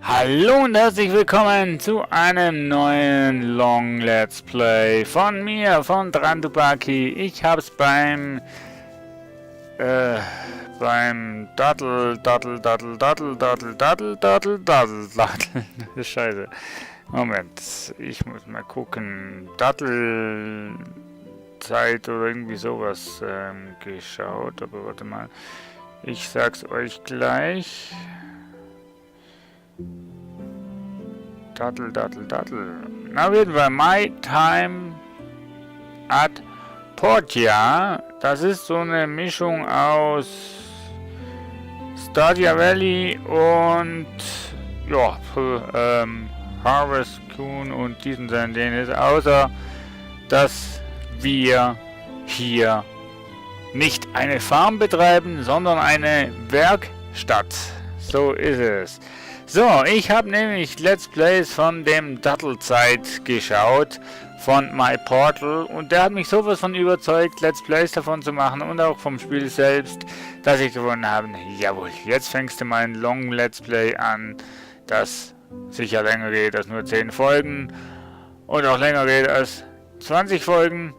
Hallo und herzlich willkommen zu einem neuen Long Let's Play von mir, von Drandubaki. Ich hab's beim Dattel. Scheiße. Moment, ich muss mal gucken. Dattelzeit oder irgendwie sowas geschaut, aber warte mal. Ich sag's euch gleich. Dattel. Na, auf jeden Fall, My Time at Portia. Das ist so eine Mischung aus Stardew Valley und ja, Harvest Moon und diesen denen ist, außer dass wir hier nicht eine Farm betreiben, sondern eine Werkstatt. So ist es. So, ich habe nämlich Let's Plays von dem Dattelzeit geschaut, von MyPortal, und der hat mich sowas von überzeugt, Let's Plays davon zu machen und auch vom Spiel selbst, dass ich gewonnen habe, jawohl, jetzt fängst du mal ein Long Let's Play an, das sicher länger geht als nur 10 Folgen und auch länger geht als 20 Folgen.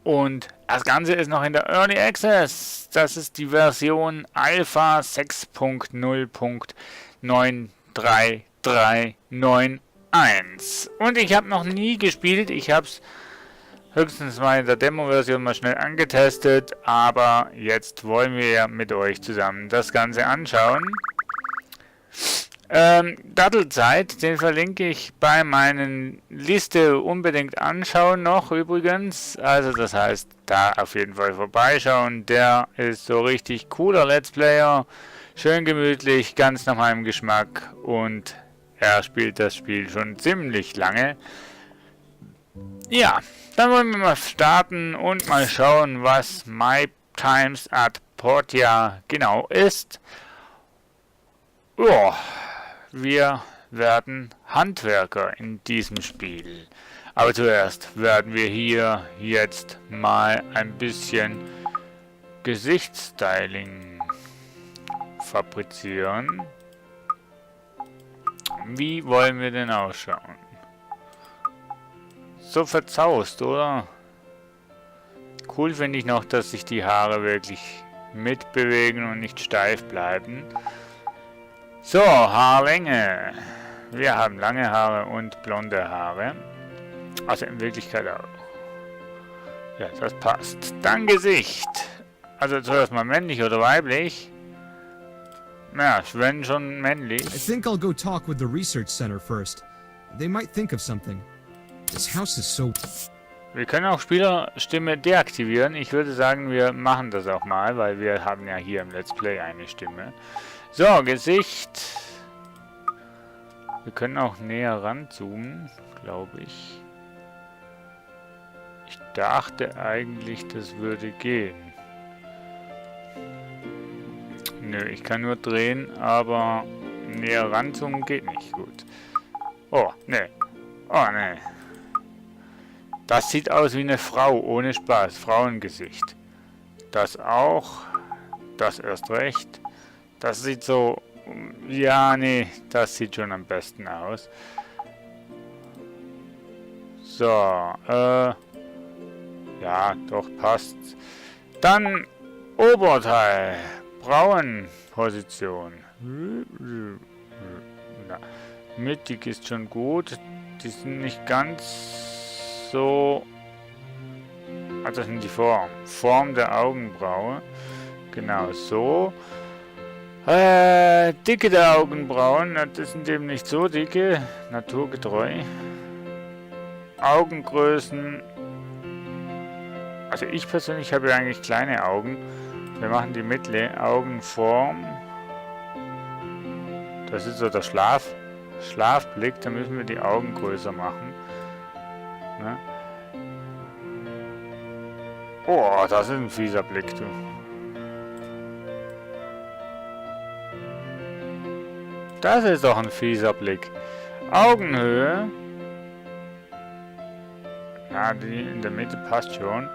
Und das Ganze ist noch in der Early Access. Das ist die Version Alpha 6.0.93391. Und ich habe noch nie gespielt. Ich habe es höchstens mal in der Demo-Version mal schnell angetestet. Aber jetzt wollen wir ja mit euch zusammen das Ganze anschauen. Dattelzeit, den verlinke ich bei meinen Liste unbedingt anschauen noch übrigens. Also das heißt, da auf jeden Fall vorbeischauen. Der ist so richtig cooler Let's Player. Schön gemütlich, ganz nach meinem Geschmack. Und er spielt das Spiel schon ziemlich lange. Ja, dann wollen wir mal starten und mal schauen, was My Times at Portia genau ist. Ja. Wir werden Handwerker in diesem Spiel. Aber zuerst werden wir hier jetzt mal ein bisschen Gesichtsstyling fabrizieren. Wie wollen wir denn ausschauen? So verzaust, oder? Cool finde ich noch, dass sich die Haare wirklich mitbewegen und nicht steif bleiben. So, Haarlänge. Wir haben lange Haare und blonde Haare. Also in Wirklichkeit auch. Ja, das passt. Dann Gesicht. Also zuerst mal männlich oder weiblich. Ja, wenn schon männlich. I think I'll go talk with the research center first. They might think of something. This house is so... Wir können auch Spielerstimme deaktivieren. Ich würde sagen, wir machen das auch mal, weil wir haben ja hier im Let's Play eine Stimme. So, Gesicht. Wir können auch näher ranzoomen, glaube ich. Ich dachte eigentlich, das würde gehen. Nö, ich kann nur drehen, aber näher ranzoomen geht nicht gut. Oh, ne. Oh, ne. Das sieht aus wie eine Frau, ohne Spaß. Frauengesicht. Das auch. Das erst recht. Das sieht so... Ja, nee, das sieht schon am besten aus. So, ja, doch, passt. Dann Oberteil. Brauenposition. Mittig ist schon gut. Die sind nicht ganz so... Ah, das sind die Form der Augenbraue. Genau, so. Dicke der Augenbrauen, das sind eben nicht so dicke, naturgetreu. Augengrößen, also ich persönlich habe ja eigentlich kleine Augen. Wir machen die mittlere Augenform. Das ist so der Schlafblick, da müssen wir die Augen größer machen. Ne? Oh, das ist ein fieser Blick, du. Das ist doch ein fieser Blick. Augenhöhe. Ja, die in der Mitte passt schon.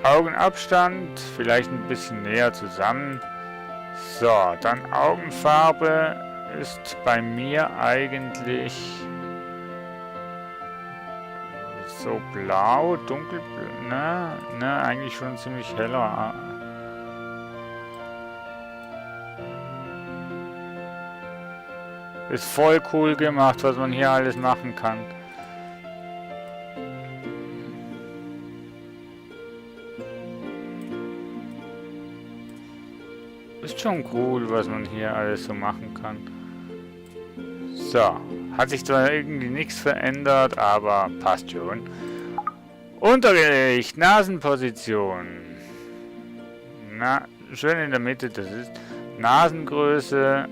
Augenabstand, vielleicht ein bisschen näher zusammen. So, dann Augenfarbe. ist bei mir eigentlich so blau, dunkelblau, ne, eigentlich schon ziemlich heller. Ist voll cool gemacht, was man hier alles machen kann. Ist schon cool, was man hier alles so machen kann. So, hat sich zwar irgendwie nichts verändert, aber passt schon. Untergewicht, Nasenposition. Na, schön in der Mitte, das ist Nasengröße.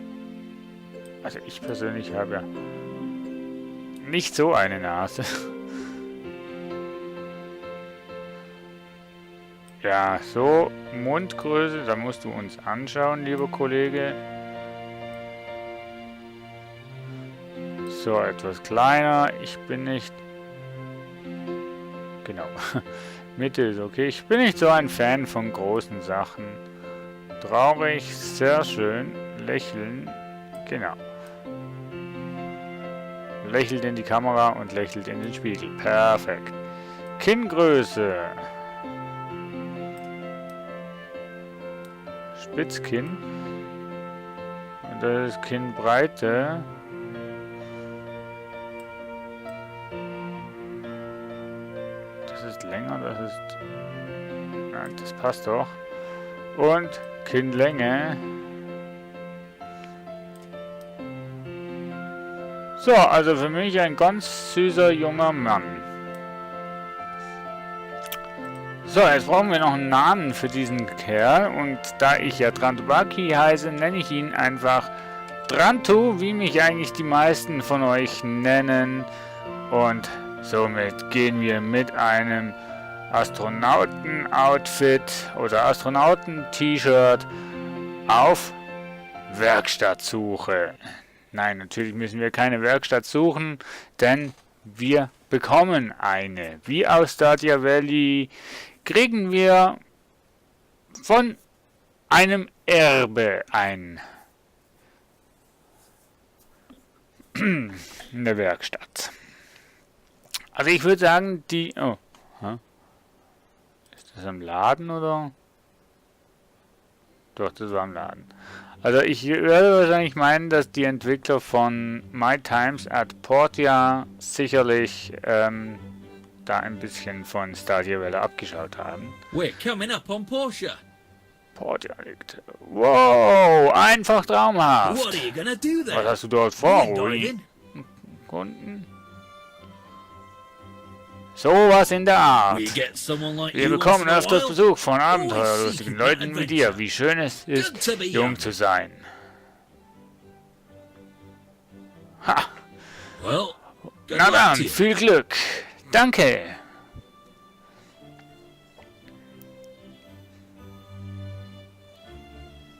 Also ich persönlich habe ja nicht so eine Nase. Ja, so Mundgröße, da musst du uns anschauen, lieber Kollege. So, etwas kleiner. Ich bin nicht... Genau. Mitte ist okay. Ich bin nicht so ein Fan von großen Sachen. Traurig, sehr schön. Lächeln. Genau. Lächelt in die Kamera und lächelt in den Spiegel. Perfekt. Kinngröße. Spitzkinn. Und das ist Kinnbreite. Das ist länger, das ist... Nein, das passt doch. Und Kinnlänge. So, also für mich ein ganz süßer junger Mann. So, jetzt brauchen wir noch einen Namen für diesen Kerl. Und da ich ja Drantobaki heiße, nenne ich ihn einfach Drantu, wie mich eigentlich die meisten von euch nennen. Und somit gehen wir mit einem Astronauten-Outfit oder Astronauten-T-Shirt auf Werkstattsuche. Nein, natürlich müssen wir keine Werkstatt suchen, denn wir bekommen eine. Wie aus Stardew Valley kriegen wir von einem Erbe eine Werkstatt. Also ich würde sagen, die... Oh, ist das am Laden oder? Doch, das war am Laden. Also ich würde wahrscheinlich meinen, dass die Entwickler von My Times at Portia sicherlich da ein bisschen von Stardew Valley abgeschaut haben. We're coming up on Portia. Portia liegt. Wow, einfach traumhaft. What are you gonna do there? Was hast du dort vor, You Uli? diving? Kunden? Sowas in der Art. We get someone like Wir you bekommen once in a öfters while. Besuch von Always abenteuerlustigen seeking Leuten wie dir. adventure. Wie schön es Good ist, to be jung young. zu sein. Ha, Well, good na luck dann, to you. viel Glück. Danke.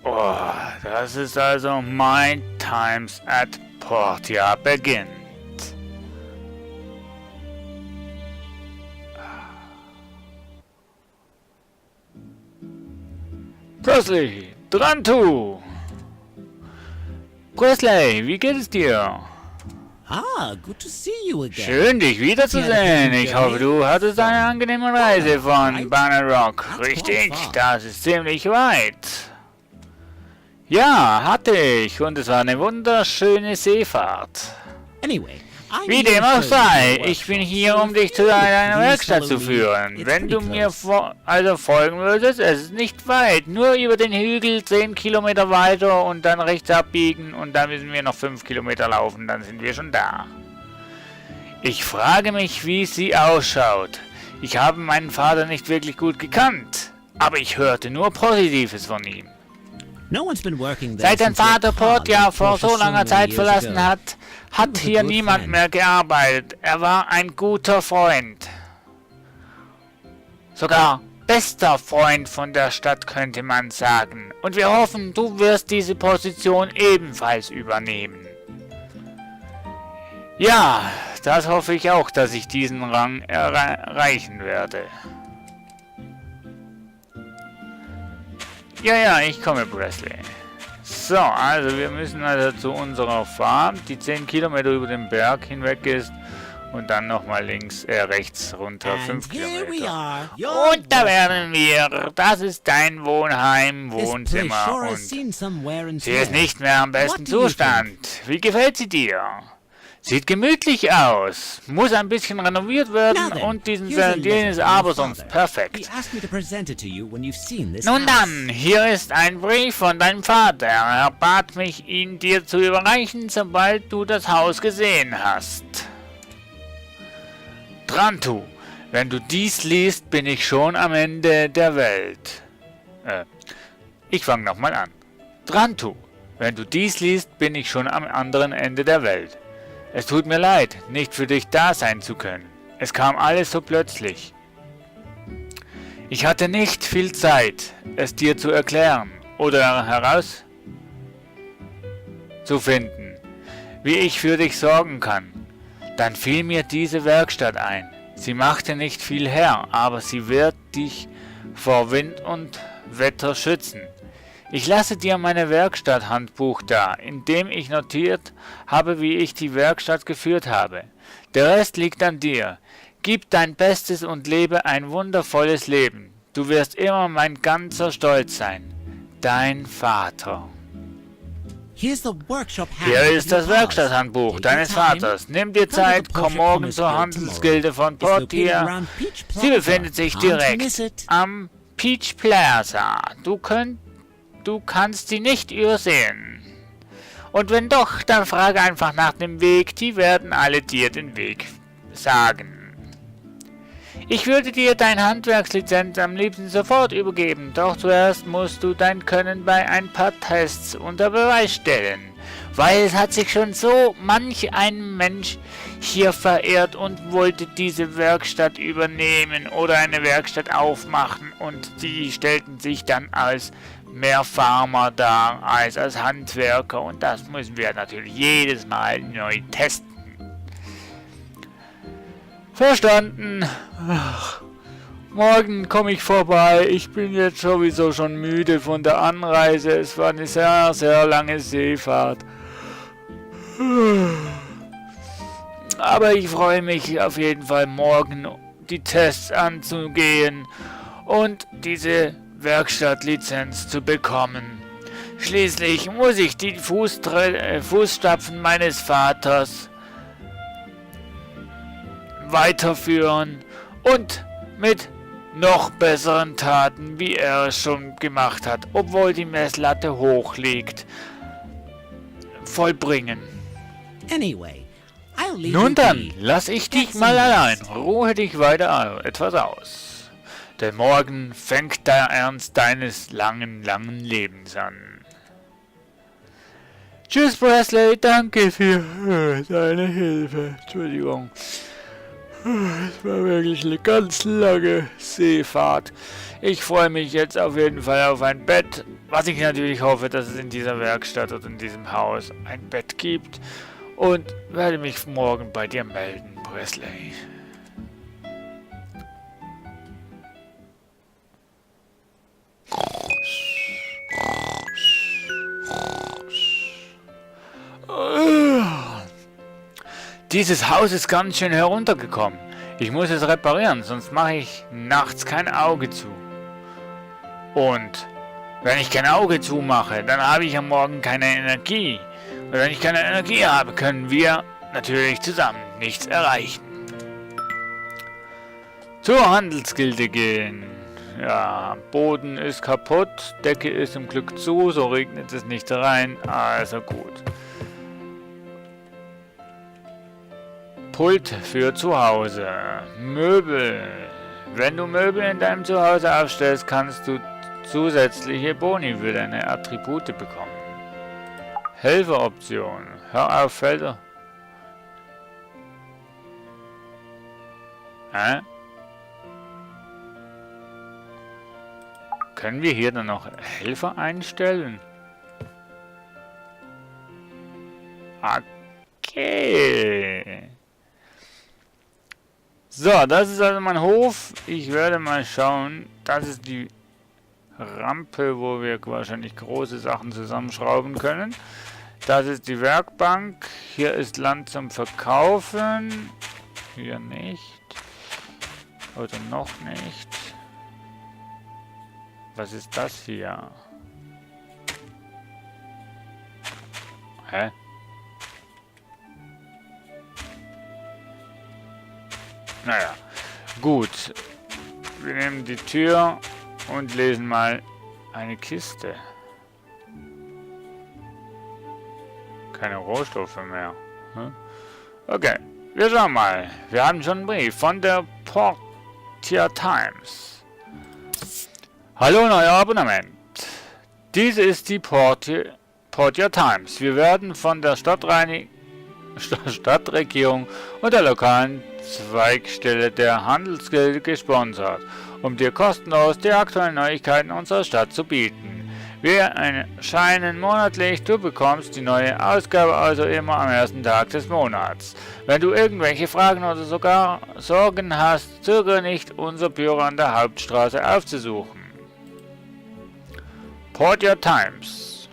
Oh, das ist also My Times at Portia beginnt. Presley, Drantu! Presley, wie geht es dir? Ah, good to see you again. Schön, dich wiederzusehen. Ich hoffe, du hattest eine angenehme Reise von Banner Rock. Richtig, das ist ziemlich weit. Ja, hatte ich. Und es war eine wunderschöne Seefahrt. Anyway, I Wie need dem to auch show you sei, my ich bin workshop. hier, um dich zu deiner Please Werkstatt zu follow me. führen. It's Wenn du pretty mir close. folgen würdest, es ist nicht weit. Nur über den Hügel 10 Kilometer weiter und dann rechts abbiegen und dann müssen wir noch 5 Kilometer laufen, dann sind wir schon da. Ich frage mich, wie sie ausschaut. Ich habe meinen Vater nicht wirklich gut gekannt, aber ich hörte nur Positives von ihm. No one's been working there Seit dein since your Vater father Portia vor Portia so langer many Zeit years verlassen ago. hat, hat was a hier good niemand friend. mehr gearbeitet. Er war ein guter Freund. Sogar bester Freund von der Stadt, könnte man sagen. Und wir hoffen, du wirst diese Position ebenfalls übernehmen. Ja, das hoffe ich auch, dass ich diesen Rang erreichen werde. Ja, ich komme, Presley. So, also wir müssen also zu unserer Farm, die 10 Kilometer über den Berg hinweg ist. Und dann nochmal rechts runter, 5 And here we Kilometer. are. Your Und da werden wir. Das ist dein Wohnheim, This place Wohnzimmer. sure has Und seen some wear and sie ist tear. nicht mehr im besten What do you Zustand. Wie gefällt sie dir? Sieht gemütlich aus. Muss ein bisschen renoviert werden Now then, und diesen here's a Sandin letter ist from your aber father. sonst perfekt. He asked me to present it to you when you've seen this Nun house. dann, hier ist ein Brief von deinem Vater. Er bat mich, ihn dir zu überreichen, sobald du das Haus gesehen hast. Trantu, wenn du dies liest, bin ich schon am Ende der Welt. Ich fange nochmal an. Trantu, wenn du dies liest, bin ich schon am anderen Ende der Welt. Es tut mir leid, nicht für dich da sein zu können. Es kam alles so plötzlich. Ich hatte nicht viel Zeit, es dir zu erklären oder herauszufinden, wie ich für dich sorgen kann. Dann fiel mir diese Werkstatt ein. Sie machte nicht viel her, aber sie wird dich vor Wind und Wetter schützen. Ich lasse dir meine Werkstatthandbuch da, in dem ich notiert habe, wie ich die Werkstatt geführt habe. Der Rest liegt an dir. Gib dein Bestes und lebe ein wundervolles Leben. Du wirst immer mein ganzer Stolz sein. Dein Vater. Here's the workshop Hier handbook ist of das your Werkstatthandbuch father's. deines Take your time. Vaters. Nimm dir Come to the Zeit, komm Porsche morgen Commerce zur Guild Handelsgilde von It's located Portier. around Peach Sie Plaza. befindet sich Can't direkt miss it. am Peach Plaza. Du kannst sie nicht übersehen. Und wenn doch, dann frage einfach nach dem Weg. Die werden alle dir den Weg sagen. Ich würde dir deine Handwerkslizenz am liebsten sofort übergeben, doch zuerst musst du dein Können bei ein paar Tests unter Beweis stellen, weil es hat sich schon so manch ein Mensch hier verehrt und wollte diese Werkstatt übernehmen oder eine Werkstatt aufmachen und die stellten sich dann als mehr Farmer dar als Handwerker und das müssen wir natürlich jedes Mal neu testen. Verstanden. Ach, morgen komme ich vorbei. Ich bin jetzt sowieso schon müde von der Anreise. Es war eine sehr, sehr lange Seefahrt. Aber ich freue mich auf jeden Fall morgen die Tests anzugehen und diese Werkstattlizenz zu bekommen. Schließlich muss ich die Fußstapfen meines Vaters weiterführen und mit noch besseren Taten, wie er es schon gemacht hat, obwohl die Messlatte hoch liegt, vollbringen. Anyway, I'll leave Nun you dann, be. lass ich dich Get mal some allein. rest. Ruhe dich weiter etwas aus. Denn morgen fängt der Ernst deines langen, langen Lebens an. Tschüss, Presley, danke für deine Hilfe. Entschuldigung. Es war wirklich eine ganz lange Seefahrt. Ich freue mich jetzt auf jeden Fall auf ein Bett. Was ich natürlich hoffe, dass es in dieser Werkstatt oder in diesem Haus ein Bett gibt. Und werde mich morgen bei dir melden, Presley. Dieses Haus ist ganz schön heruntergekommen. Ich muss es reparieren, sonst mache ich nachts kein Auge zu. Und wenn ich kein Auge zumache, dann habe ich am Morgen keine Energie. Und wenn ich keine Energie habe, können wir natürlich zusammen nichts erreichen. Zur Handelsgilde gehen. Ja, Boden ist kaputt, Decke ist zum Glück zu, so regnet es nicht rein. Also gut. Pult für zu Hause. Möbel. Wenn du Möbel in deinem Zuhause aufstellst, kannst du zusätzliche Boni für deine Attribute bekommen. Helferoption. Hör auf, Felder. Hä? Können wir hier dann noch Helfer einstellen? Okay. So, das ist also mein Hof. Ich werde mal schauen. Das ist die Rampe, wo wir wahrscheinlich große Sachen zusammenschrauben können. Das ist die Werkbank. Hier ist Land zum Verkaufen. Hier nicht. Oder noch nicht. Was ist das hier? Hä? Naja, gut. Wir nehmen die Tür und lesen mal eine Kiste. Keine Rohstoffe mehr. Hm? Okay, wir schauen mal. Wir haben schon einen Brief von der Portia Times. Hallo, neuer Abonnement. Diese ist die Portia Times. Wir werden von der Stadtregierung und der lokalen Zweigstelle der Handelsgilde gesponsert, um dir kostenlos die aktuellen Neuigkeiten unserer Stadt zu bieten. Wir erscheinen monatlich, du bekommst die neue Ausgabe also immer am ersten Tag des Monats. Wenn du irgendwelche Fragen oder sogar Sorgen hast, zögere nicht, unser Büro an der Hauptstraße aufzusuchen. Portia Times.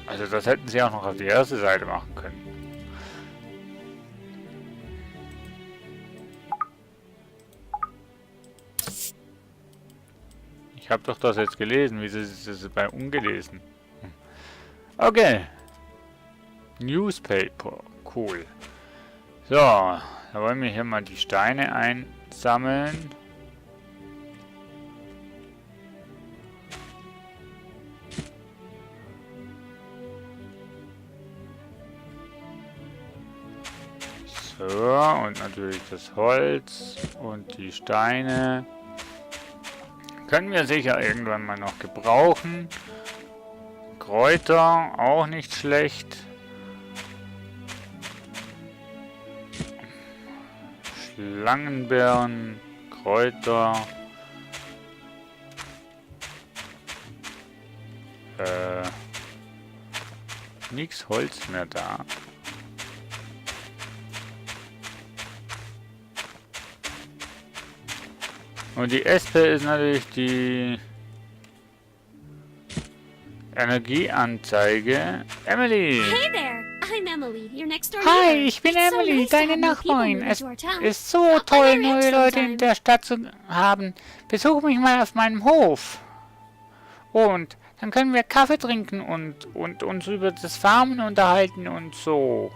Also das hätten sie auch noch auf die erste Seite machen können. Ich habe doch das jetzt gelesen. Wieso ist das bei ungelesen? Okay. Newspaper. Cool. So. Da wollen wir hier mal die Steine einsammeln. So. Und natürlich das Holz und die Steine. Können wir sicher irgendwann mal noch gebrauchen. Kräuter, auch nicht schlecht. Schlangenbeeren, Kräuter. Nix Holz mehr da. Und die SP ist natürlich die Energieanzeige. Emily! Hey there! I'm Emily, your next door Hi, neighbor. ich bin It's so Emily, nice to deine have new people Nachbarin. moving Es to our town. ist so I'll toll, come neue around Leute in sometime. der Stadt zu haben. Besuch mich mal auf meinem Hof. Und dann können wir Kaffee trinken und uns über das Farmen unterhalten und so.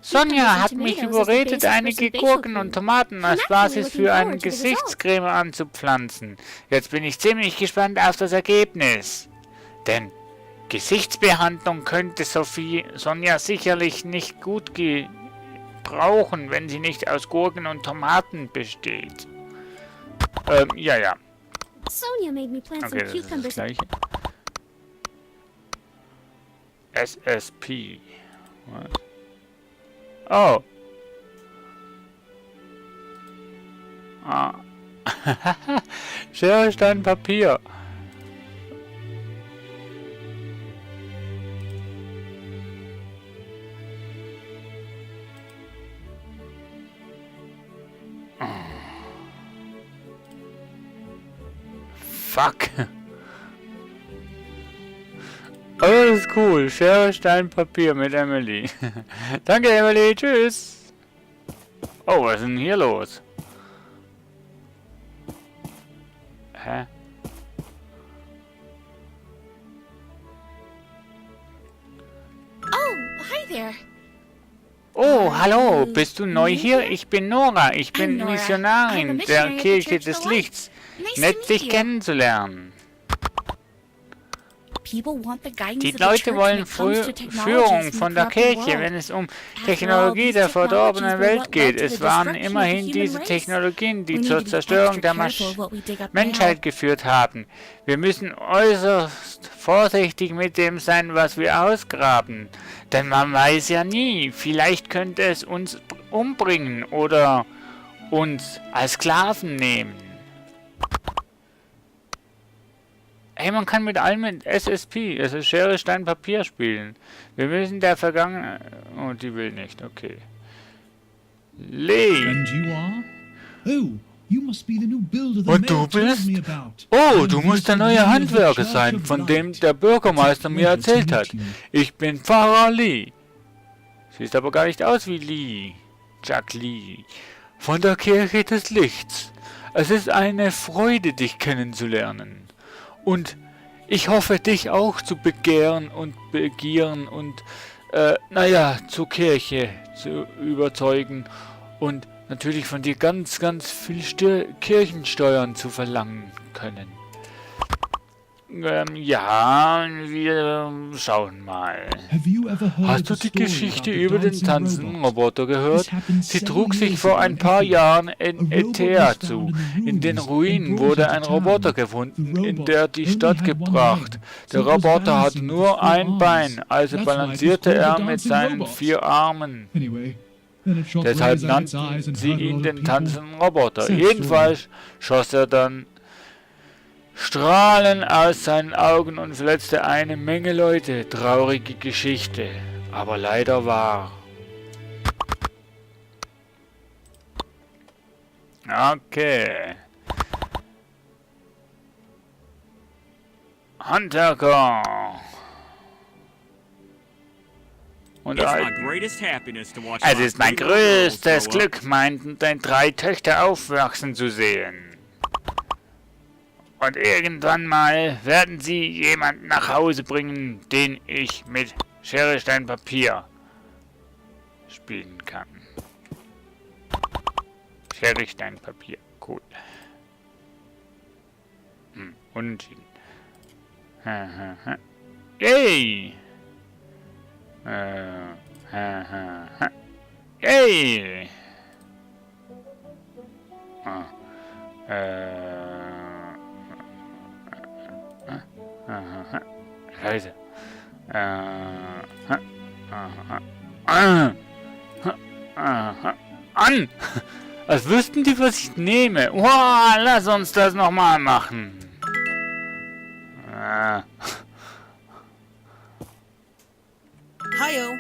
Sonja hat mich überredet, einige Gurken und Tomaten als Basis für eine Gesichtscreme anzupflanzen. Jetzt bin ich ziemlich gespannt auf das Ergebnis. Denn Gesichtsbehandlung könnte Sonja sicherlich nicht gut gebrauchen, wenn sie nicht aus Gurken und Tomaten besteht. Ja. Okay, das ist das Gleiche. SSP. Was? Oh. Ah. Schere, Stein, Papier. Fuck. Oh, das ist cool. Schere, Stein, Papier mit Emily. Danke, Emily. Tschüss. Oh, was ist denn hier los? Hä? Oh, hallo. Bist du neu hier? Ich bin Nora. Ich bin Missionarin der Kirche des Lichts. Nett, dich kennenzulernen. Die Leute wollen Führung von der Kirche, wenn es um Technologie der verdorbenen Welt geht. Es waren immerhin diese Technologien, die zur Zerstörung der Menschheit geführt haben. Wir müssen äußerst vorsichtig mit dem sein, was wir ausgraben. Denn man weiß ja nie, vielleicht könnte es uns umbringen oder uns als Sklaven nehmen. Hey, man kann mit allem mit SSP, also Schere, Stein, Papier spielen. Wir müssen der Vergangenheit... Oh, die will nicht, okay. Lee. And you are? Who? Und du bist? Oh, du musst der neue Handwerker sein, von dem der Bürgermeister mir erzählt hat. Ich bin Pfarrer Lee. Siehst aber gar nicht aus wie Lee. Jack Lee. Von der Kirche des Lichts. Es ist eine Freude, dich kennenzulernen. Und ich hoffe, dich auch zu begehren und begieren und, zur Kirche zu überzeugen und natürlich von dir ganz, ganz viel Kirchensteuern zu verlangen können. Ja, wir schauen mal. Hast du die Geschichte über den tanzenden Roboter gehört? Sie trug sich vor ein paar Jahren in Aetea zu. In den Ruinen wurde ein Roboter gefunden, in die Stadt gebracht. Der Roboter hatte nur ein Bein, also balancierte er mit seinen 4 Armen. Deshalb nannten sie ihn den tanzenden Roboter. Jedenfalls schoss er dann Strahlen aus seinen Augen und verletzte eine Menge Leute. Traurige Geschichte, aber leider wahr. Okay. Handwerker. Und es ist mein größtes Glück, meinen 3 Töchter aufwachsen zu sehen. Und irgendwann mal werden sie jemanden nach Hause bringen, den ich mit Schere, Stein, Papier spielen kann. Schere, Stein, Papier. Cool. Unentschieden. Yay! Yay! Scheiße. An! Als wüssten die, was ich nehme. Wow, lass uns das nochmal machen. Hiyo,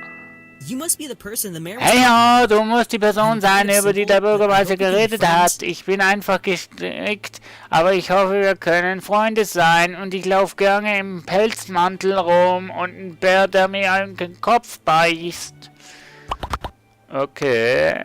you must be the person the mayor was Hey, du musst die Person sein, über die der Bürgermeister geredet hat. Ich bin einfach gestrickt, aber ich hoffe, wir können Freunde sein und ich laufe gerne im Pelzmantel rum und ein Bär, der mir einen Kopf beißt. Okay.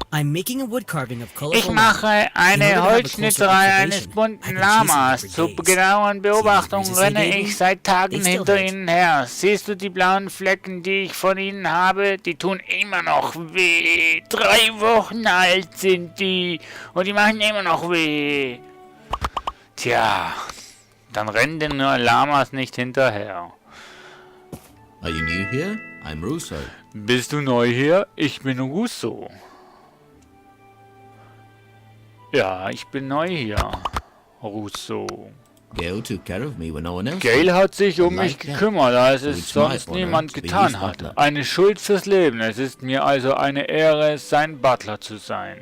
I'm making a wood carving of Ich colorful mache eine Holzschnitterei eines bunten Lamas. Zur genauen Beobachtung renne ich seit Tagen hinter ihnen her. Siehst du die blauen Flecken, die ich von ihnen habe? Die tun immer noch weh. 3 Wochen alt sind die. Und die machen immer noch weh. Tja, dann rennen den Lamas nicht hinterher. Are you new here? I'm Russo. Bist du neu hier? Ich bin Russo. Ja, ich bin neu hier. Russo. Gail took care of me when no one else Gail hat sich um mich Like that. gekümmert, als So es it's my sonst honor niemand to be his getan hat. butler. Eine Schuld fürs Leben. Es ist mir also eine Ehre, sein Butler zu sein.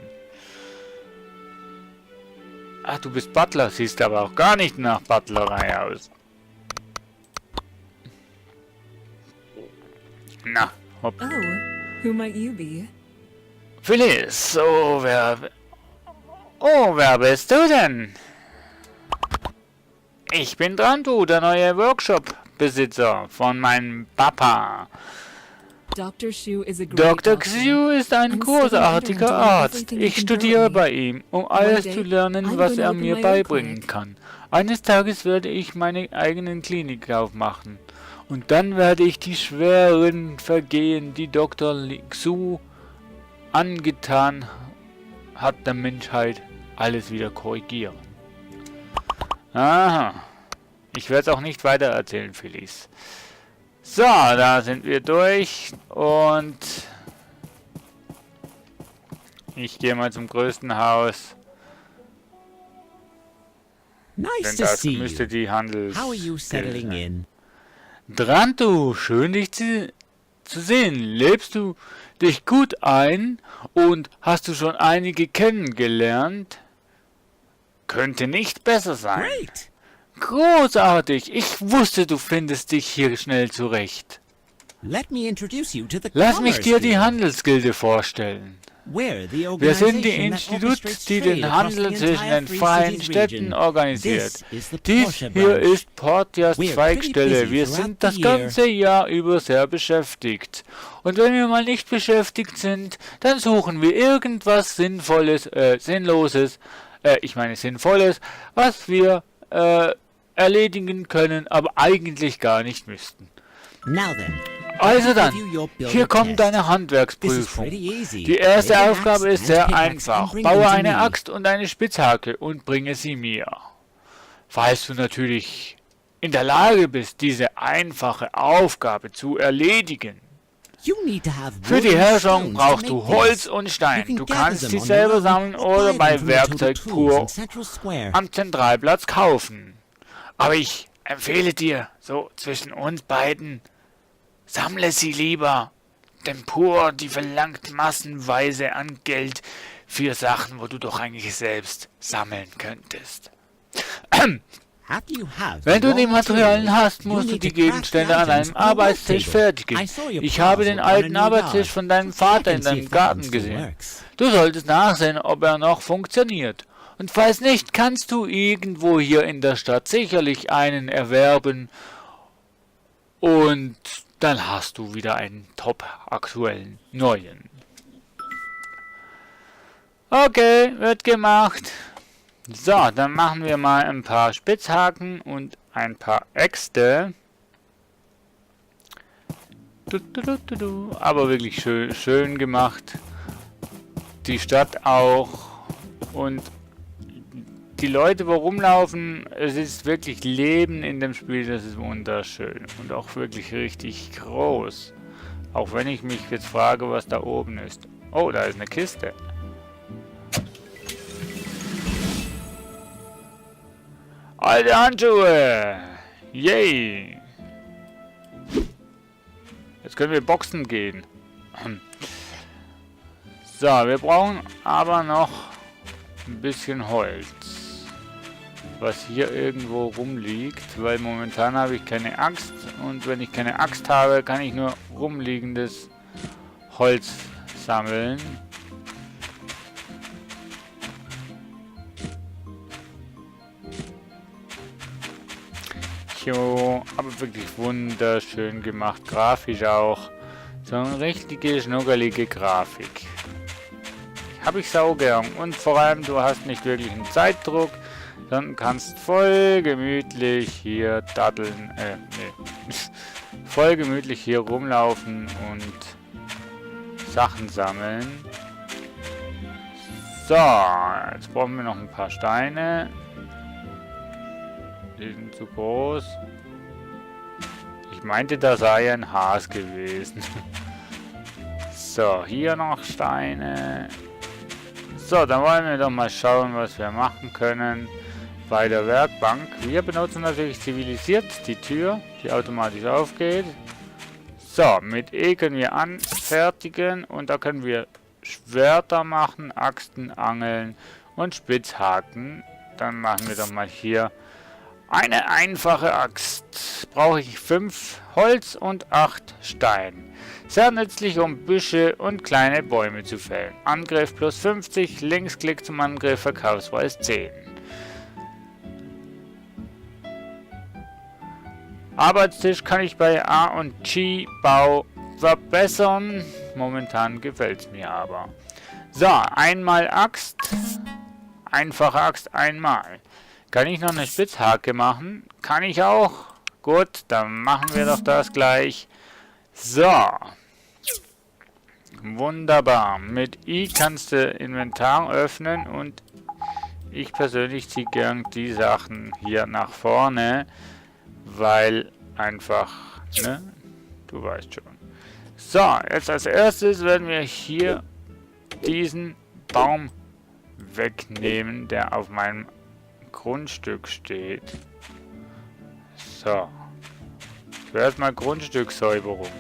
Ach, du bist Butler, siehst aber auch gar nicht nach Butlerei aus. Na, hopp. Oh, who might you be? Phyllis, so wer... Oh, wer bist du denn? Ich bin Drantu, der neue Workshop-Besitzer von meinem Papa. Dr. Xu is a great Dr. doctor. Xiu ist ein großartiger Arzt. Ich studiere bei ihm, um alles zu lernen, was er mir beibringen kann. Eines Tages werde ich meine eigenen Klinik aufmachen. Und dann werde ich die schweren Vergehen, die Dr. Xiu angetan hat, der Menschheit alles wieder korrigieren. Aha. Ich werde es auch nicht weiter erzählen, Phyllis. So, da sind wir durch und ich gehe mal zum größten Haus, Nice denn to das see müsste you. die Handels... How are you settling sein. in? Drantu, schön dich zu sehen. Lebst du dich gut ein und hast du schon einige kennengelernt? Könnte nicht besser sein. Great. Großartig, ich wusste, du findest dich hier schnell zurecht. Let me introduce you to the Lass mich Commerce dir die Guild. Handelsgilde vorstellen. We're the Wir sind die organization that Institut, orchestrates die trade den across Handel the zwischen entire den Free freien Cities Städten region. organisiert. This is the Dies Porsche hier branch. ist Portias We're Zweigstelle. pretty busy Wir throughout sind the das year. ganze Jahr über sehr beschäftigt. Und wenn wir mal nicht beschäftigt sind, dann suchen wir irgendwas Sinnvolles, Sinnloses, Sinnvolles, was wir erledigen können, aber eigentlich gar nicht müssten. Now then, Also dann, review your builder hier kommt test. deine This is Handwerksprüfung. pretty easy. Die erste Take an Aufgabe axe ist and sehr pickaxe einfach. and bring Baue them to eine me. Axt und eine Spitzhacke und bringe sie mir. Falls du natürlich in der Lage bist, diese einfache Aufgabe zu erledigen. You need to have Für wood die and Herstellung stones to brauchst make du this. Holz und You Stein. can Du gather kannst them sie on your selber own sammeln or oder buy them bei from the Total Werkzeug Tools pur in Central Square. am Zentralplatz kaufen. Aber ich empfehle dir, so zwischen uns beiden, sammle sie lieber. Denn Pur, die verlangt massenweise an Geld für Sachen, wo du doch eigentlich selbst sammeln könntest. After you have Wenn the du die raw Materialien materials, hast, you musst du need die to craft Gegenstände the an items einem on the Arbeitstisch worktable. fertigen. I saw your Ich habe puzzle den on a alten new Arbeitstisch yard. von deinem Check Vater in and see deinem if that one Garten still gesehen. works. Du solltest nachsehen, ob er noch funktioniert. Und falls nicht, kannst du irgendwo hier in der Stadt sicherlich einen erwerben. Und dann hast du wieder einen top aktuellen neuen. Okay, wird gemacht. So, dann machen wir mal ein paar Spitzhaken und ein paar Äxte. Aber wirklich schön gemacht. Die Stadt auch. Und die Leute, wo rumlaufen, es ist wirklich Leben in dem Spiel. Das ist wunderschön. Und auch wirklich richtig groß. Auch wenn ich mich jetzt frage, was da oben ist. Oh, da ist eine Kiste. Alte Handschuhe! Yay! Jetzt können wir boxen gehen. So, wir brauchen aber noch ein bisschen Holz. Was hier irgendwo rumliegt, weil momentan habe ich keine Axt. Und wenn ich keine Axt habe, kann ich nur rumliegendes Holz sammeln. Aber wirklich wunderschön gemacht, grafisch auch. So eine richtige schnuggerlige Grafik. Habe ich sau gern. Und vor allem, du hast nicht wirklich einen Zeitdruck, sondern kannst voll gemütlich hier daddeln, voll gemütlich hier rumlaufen und Sachen sammeln. So, jetzt brauchen wir noch ein paar Steine. Die sind zu groß. Ich meinte, da sei ein Has gewesen. So, hier noch Steine. So, dann wollen wir doch mal schauen, was wir machen können bei der Werkbank. Wir benutzen natürlich zivilisiert die Tür, die automatisch aufgeht. So, mit E können wir anfertigen und da können wir Schwerter machen, Axten, Angeln und Spitzhaken. Dann machen wir doch mal hier eine einfache Axt. Brauche ich 5 Holz und 8 Stein. Sehr nützlich, um Büsche und kleine Bäume zu fällen. Angriff plus 50, Linksklick zum Angriff, Verkaufspreis 10. Arbeitstisch kann ich bei A und G Bau verbessern. Momentan gefällt es mir aber. So, einmal Axt. Einfache Axt einmal. Kann ich noch eine Spitzhacke machen? Kann ich auch. Gut, dann machen wir doch das gleich. So. Wunderbar. Mit I kannst du Inventar öffnen und ich persönlich ziehe gern die Sachen hier nach vorne, weil einfach, ne? Du weißt schon. So, jetzt als erstes werden wir hier diesen Baum wegnehmen, der auf meinem Grundstück steht. So. Zuerst mal Grundstückssäuberung.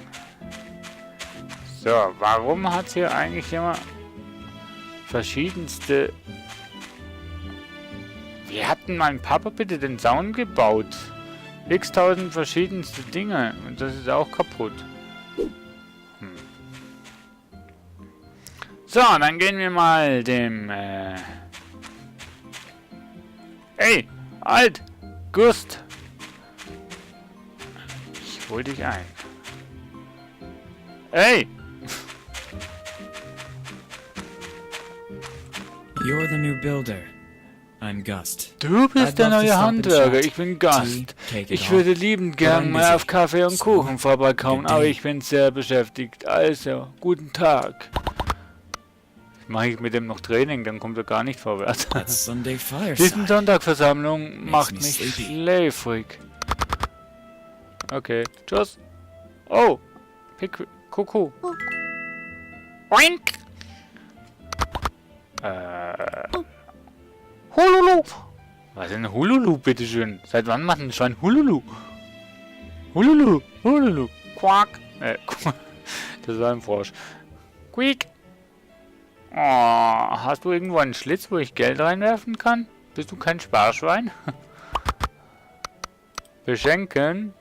So, warum hat es hier eigentlich immer verschiedenste... Wie hat denn mein Papa bitte den Zaun gebaut? X-tausend verschiedenste Dinge. Und das ist auch kaputt. So, dann gehen wir mal dem, Ey, Alt! Gust! Ich hol dich ein. Ey! You're the new builder. I'm Gust. Du bist I'd der love to neue stop and Handwerker, chat. ich bin Tea, Gast. cake and Ich all. würde liebend gern I'm mal busy. auf Kaffee und Kuchen vorbeikommen, Good aber day. ich bin sehr beschäftigt. Also, guten Tag. Mache ich mit dem noch Training, dann kommt er gar nicht vorwärts. That's Sunday Diesen fireside. Sonntagversammlung macht me mich sleepy. schläfrig. Okay, tschüss. Oh, Kuckuck. Oink. Hululu. Was ist ein Hululu, bitteschön? Seit wann macht ein Schwein Hululu? Hululu, Hululu. Quack. Das war ein Frosch. Quiek. Oh, hast du irgendwo einen Schlitz, wo ich Geld reinwerfen kann? Bist du kein Sparschwein? Beschenken.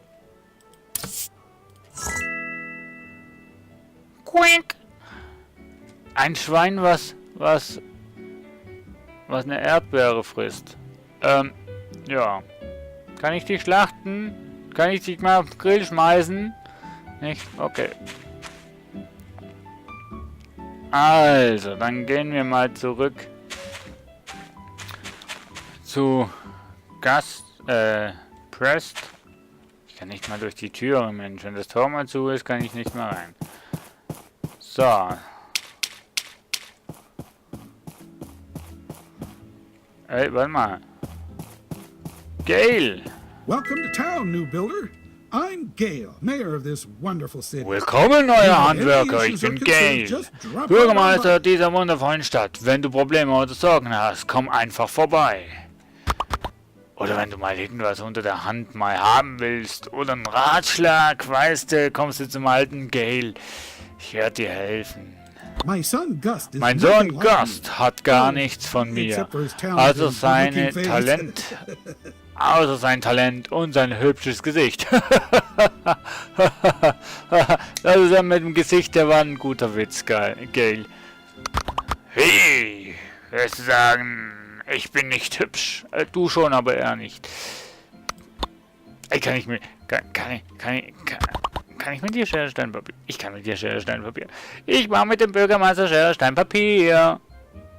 Quiek. Ein Schwein, was eine Erdbeere frisst. Ja. Kann ich dich schlachten? Kann ich dich mal auf den Grill schmeißen? Nicht? Okay. Also, dann gehen wir mal zurück zu Prest. Ich kann nicht mal durch die Tür, Mensch. Wenn das Tor mal zu ist, kann ich nicht mehr rein. So. Ey, warte mal. Gale! Welcome to town, new builder. I'm Gale, mayor of this wonderful city. Willkommen, neuer Handwerker. Ich bin Gale, Bürgermeister dieser wundervollen Stadt. Wenn du Probleme oder Sorgen hast, komm einfach vorbei. Oder wenn du mal irgendwas unter der Hand mal haben willst oder einen Ratschlag, weißt du, kommst du zum alten Gale. Ich werde dir helfen. My son Gust is Mein nothing Sohn like Gust hat gar nichts von mir, except for his talent also and seine good-looking face. Talent, außer sein Talent und sein hübsches Gesicht. Das ist ja mit dem Gesicht, der war ein guter Witz, Gale. Hey, willst du sagen, ich bin nicht hübsch? Du schon, aber er nicht. Ey, kann ich mit dir Schere, Stein, Papier? Ich kann mit dir Schere, Stein, Papier. Ich mache mit dem Bürgermeister Schere, Stein, Papier.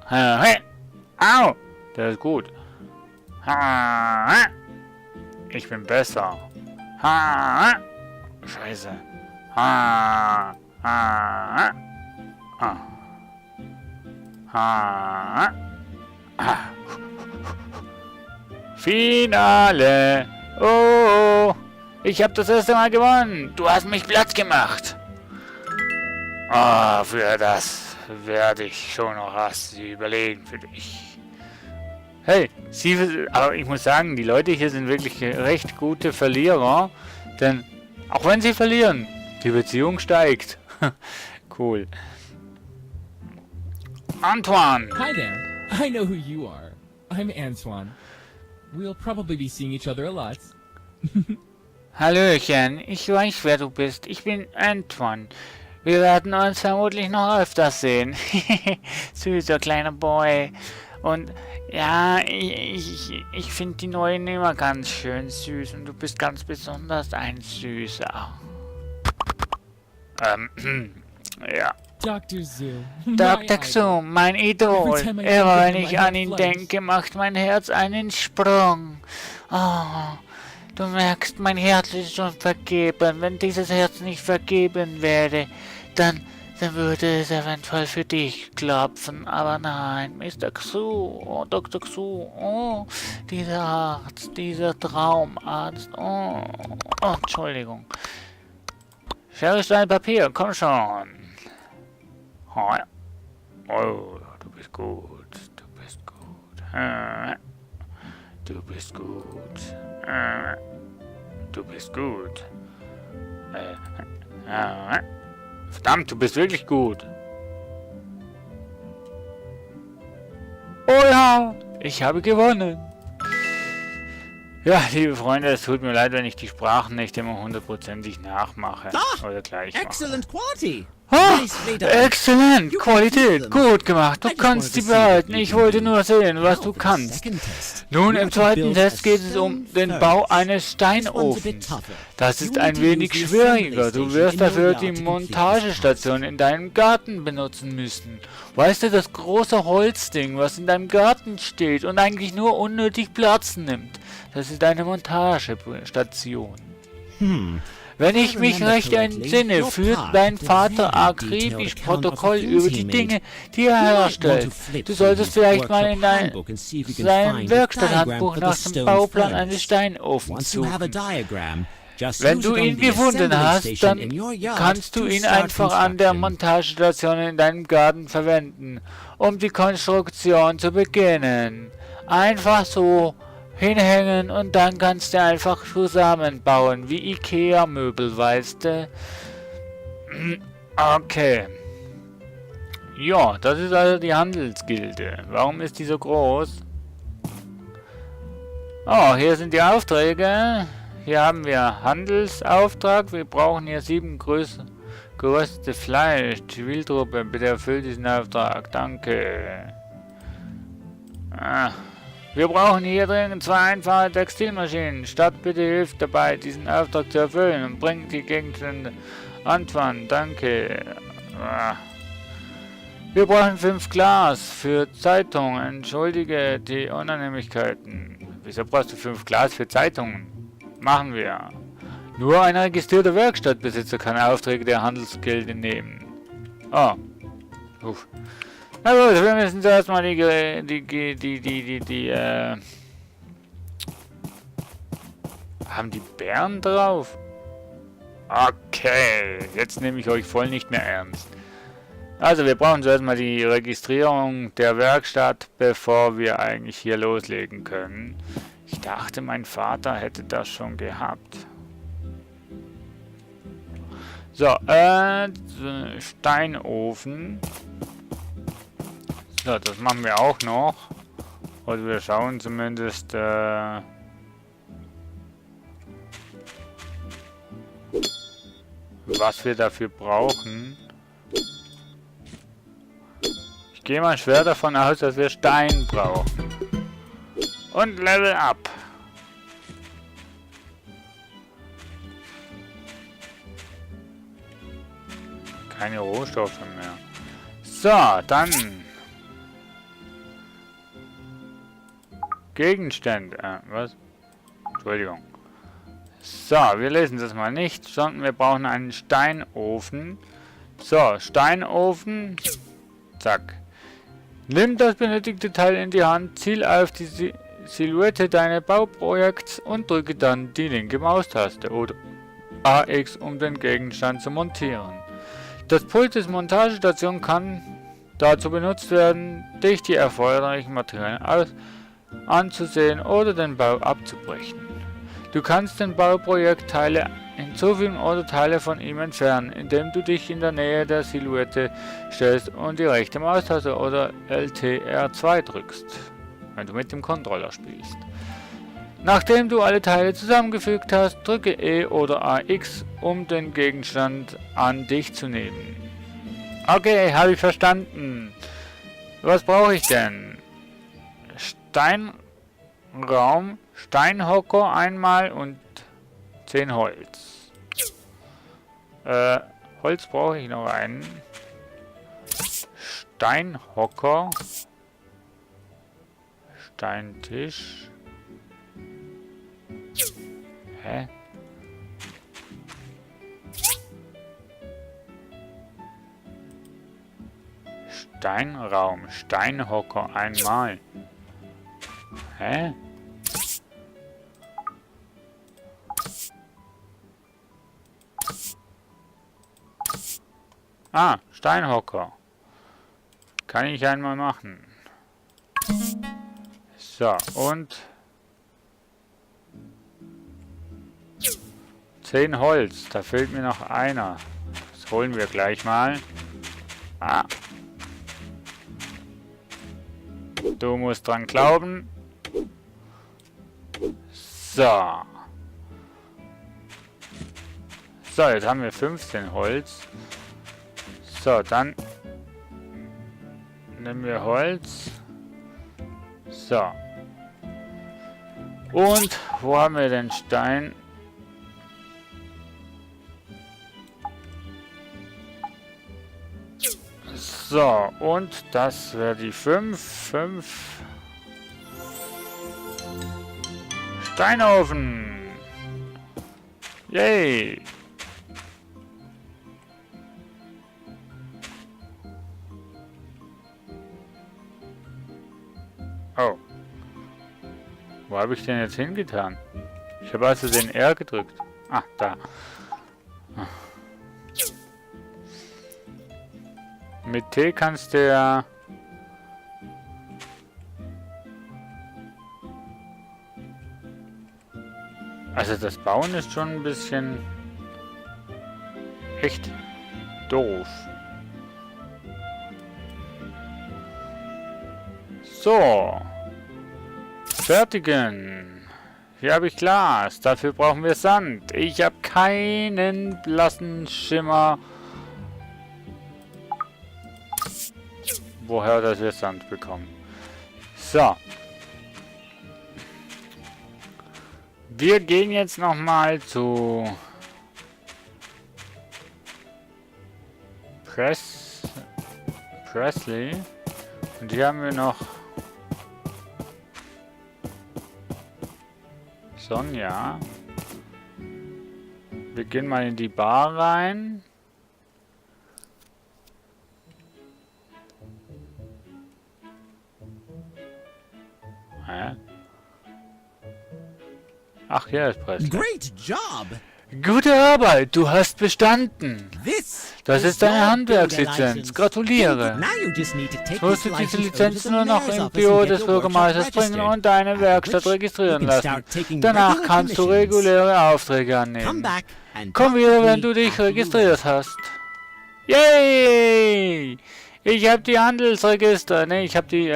Hey. Au, der ist gut. Ich bin besser. Scheiße. Finale. Oh, ich habe das erste Mal gewonnen. Du hast mich platt gemacht. Für das werde ich schon noch was überlegen für dich. Hey, aber ich muss sagen, die Leute hier sind wirklich recht gute Verlierer. Denn auch wenn sie verlieren, die Beziehung steigt. Cool. Antoine. Hi there. I know who you are. I'm Antoine. We'll probably be seeing each other a lot. Hallöchen, ich weiß, wer du bist. Ich bin Antoine. Wir werden uns vermutlich noch öfters sehen. Süßer kleiner Boy. Und ja, ich finde die neuen immer ganz schön süß. Und du bist ganz besonders ein Süßer. Ja. Dr. Zoo. Dr. Xu, mein Idol. Every time I Immer wenn think of ich him, I an get ihn flushed. denke, macht mein Herz einen Sprung. Oh, du merkst, mein Herz ist schon vergeben. Wenn dieses Herz nicht vergeben wäre, dann würde es eventuell für dich klopfen. Aber nein, Mr. Xu, oh, Dr. Xu, oh, dieser Arzt, dieser Traumarzt, oh, Entschuldigung. Schere, Stein, Papier, komm schon. Oh, ja. Oh, du bist gut, du bist gut. Du bist gut. Du bist gut. Verdammt, du bist wirklich gut. Oh ja, ich habe gewonnen. Ja, liebe Freunde, es tut mir leid, wenn ich die Sprachen nicht immer hundertprozentig nachmache. Oder gleich mache. Excellent quality. Oh, Nicely done. exzellent, You can Qualität, keep them. gut gemacht. Du I just kannst wanted sie to see what behalten. you Ich can wollte do. nur sehen, was Now du for the kannst. second test. Nun, You im have to zweiten build Test a geht es um stone den furnace. Bau eines This one's a Steinofens. bit tougher. Das You ist need ein to wenig use the assembly schwieriger. Du station wirst in your dafür yard die to complete this Montagestation in deinem Garten benutzen müssen. Weißt du, das große Holzding, was in deinem Garten steht und eigentlich nur unnötig Platz nimmt. Das ist eine Montagestation. Wenn ich mich recht entsinne, führt dein Vater akribisch Protokoll über die Dinge, die er herstellt. Du solltest vielleicht mal in seinem Werkstatthandbuch nach dem Bauplan eines Steinofens suchen. Wenn du ihn gefunden hast, dann kannst du ihn einfach an der Montagestation in deinem Garten verwenden, um die Konstruktion zu beginnen. Einfach so hinhängen und dann kannst du einfach zusammenbauen, wie Ikea-Möbel, weißt du? Okay. Ja, das ist also die Handelsgilde. Warum ist die so groß? Oh, hier sind die Aufträge. Hier haben wir Handelsauftrag. Wir brauchen hier 7 geröstete Fleisch. Ziviltruppe, bitte erfüllt diesen Auftrag. Danke. Wir brauchen hier dringend 2 einfache Textilmaschinen. Stadt, bitte hilft dabei, diesen Auftrag zu erfüllen und bringt die Gegenstände Antoine. Danke. Wir brauchen 5 Glas für Zeitungen. Entschuldige die Unannehmlichkeiten. Wieso brauchst du 5 Glas für Zeitungen? Machen wir. Nur ein registrierter Werkstattbesitzer kann Aufträge der Handelsgilde nehmen. Oh. Uff. Na gut, wir müssen zuerst mal haben die Bären drauf? Okay, jetzt nehme ich euch voll nicht mehr ernst. Also wir brauchen zuerst mal die Registrierung der Werkstatt, bevor wir eigentlich hier loslegen können. Ich dachte, mein Vater hätte das schon gehabt. So, Steinofen. So, das machen wir auch noch. Also wir schauen zumindest, was wir dafür brauchen. Ich gehe mal schwer davon aus, dass wir Stein brauchen. Und Level Up. Keine Rohstoffe mehr. So, dann Gegenstände. Was? Entschuldigung. So, wir lesen das mal nicht, sondern wir brauchen einen Steinofen. So, Steinofen. Zack. Nimm das benötigte Teil in die Hand, ziel auf die Silhouette deines Bauprojekts und drücke dann die linke Maustaste oder AX, um den Gegenstand zu montieren. Das Pult des Montagestation kann dazu benutzt werden, dich die erforderlichen Materialien anzusehen oder den Bau abzubrechen. Du kannst den Bauprojektteile hinzufügen oder Teile von ihm entfernen, indem du dich in der Nähe der Silhouette stellst und die rechte Maustaste oder LTR2 drückst, wenn du mit dem Controller spielst. Nachdem du alle Teile zusammengefügt hast, drücke E oder AX, um den Gegenstand an dich zu nehmen. Okay, habe ich verstanden. Was brauche ich denn? Steinraum, Steinhocker einmal und 10 Holz. Holz brauche ich noch einen. Steinhocker. Steintisch. Hä? Steinraum, Steinhocker einmal. Hä? Ah, Steinhocker. Kann ich einmal machen. So, und 10 Holz. Da fehlt mir noch einer. Das holen wir gleich mal. Ah. Du musst dran glauben. So. So, jetzt haben wir 15 Holz. So, dann nehmen wir Holz. So. Und wo haben wir den Stein? So, und das wäre die 5. Steinofen. Yay. Oh. Wo habe ich den jetzt hingetan? Ich habe also den R gedrückt. Ah, da. Mit T kannst du ja... Also das Bauen ist schon ein bisschen... echt doof. So. Fertigen. Hier habe ich Glas. Dafür brauchen wir Sand. Ich habe keinen blassen Schimmer, woher das wir Sand bekommen. So. Wir gehen jetzt nochmal zu Presley. Und hier haben wir noch Sonja. Wir gehen mal in die Bar rein. Hä? Ach, hier ist Presley. Great job! Gute Arbeit, du hast bestanden. This Das ist deine your Handwerkslizenz. builder license. Gratuliere. Now you just need to take Jetzt musst du this diese license over Lizenz to the nur noch mayor's im office Büro and des get your workshop Bürgermeisters bringen registered. und deine Werkstatt Which registrieren you can lassen. start taking Danach regular kannst du commissions. reguläre Aufträge Come annehmen. back and Komm talk wieder, with wenn me du dich after you registriert hast. Yay! Ich habe die Handelsregister. Ne, ich habe die,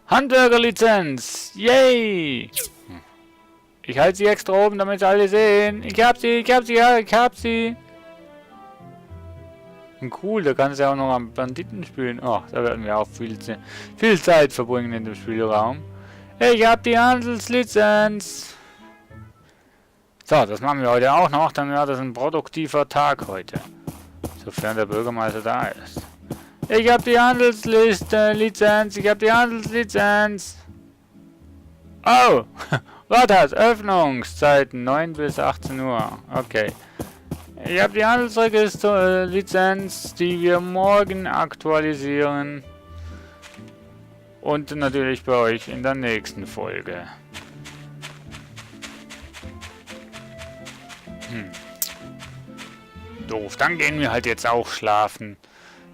Handwerkerlizenz. Yay! Ich halte sie extra oben, damit alle sehen. Ich hab sie, ja, ich hab sie. Und cool, da kannst du ja auch noch am Banditen spielen. Oh, da werden wir auch viel Zeit verbringen in dem Spielraum. Ich hab die Handelslizenz. So, das machen wir heute auch noch. Dann wäre das ein produktiver Tag heute. Sofern der Bürgermeister da ist. Ich hab die Handelslizenz. Ich hab die Handelslizenz. Oh! Rathaus, Öffnungszeiten 9 bis 18 Uhr. Okay. Ich habe die Handelsregisterlizenz, die wir morgen aktualisieren. Und natürlich bei euch in der nächsten Folge. Doof, dann gehen wir halt jetzt auch schlafen.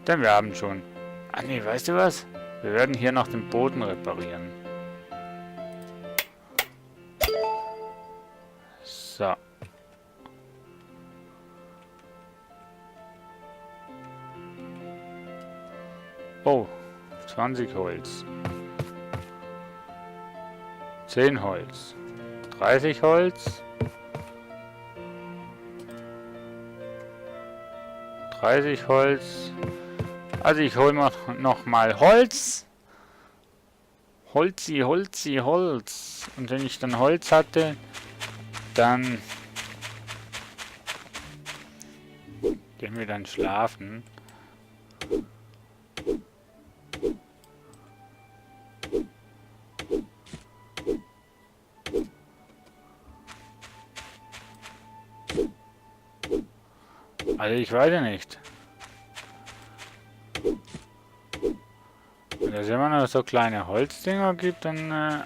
Denn wir haben schon... Ah ne, weißt du was? Wir werden hier noch den Boden reparieren. So. Oh, 20 Holz. 10 Holz. 30 Holz. 30 Holz. Also ich hole mir noch mal Holz. Holz. Und wenn ich dann Holz hatte, dann gehen wir dann schlafen. Also ich weiß ja nicht. Wenn es immer noch so kleine Holzdinger gibt, dann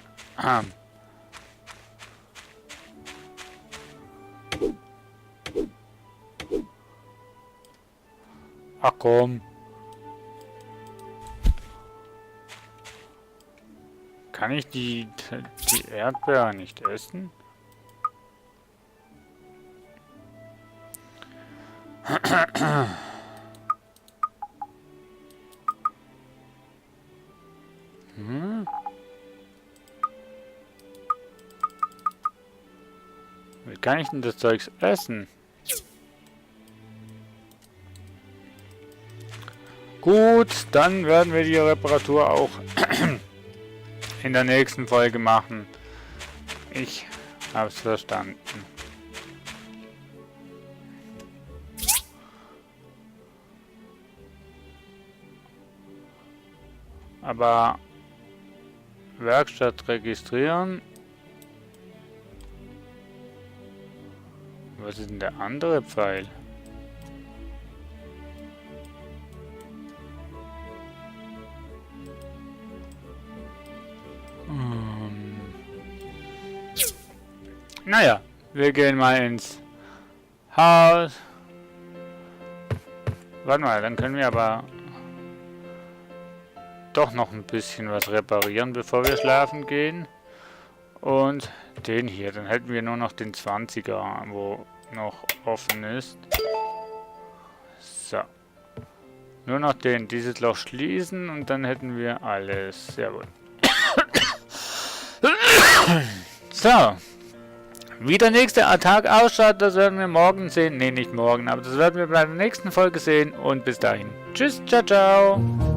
ach komm. Kann ich die Erdbeeren nicht essen? kann ich denn das Zeugs essen? Gut, dann werden wir die Reparatur auch in der nächsten Folge machen. Ich hab's verstanden. Aber Werkstatt registrieren. Was ist denn der andere Pfeil? Naja, wir gehen mal ins Haus. Warte mal, dann können wir aber doch noch ein bisschen was reparieren, bevor wir schlafen gehen. Und den hier, dann hätten wir nur noch den 20er, wo noch offen ist. So. Nur noch dieses Loch schließen und dann hätten wir alles. Jawohl. So. Wie der nächste Tag ausschaut, das werden wir morgen sehen. Ne, nicht morgen, aber das werden wir bei der nächsten Folge sehen. Und bis dahin. Tschüss, ciao, ciao.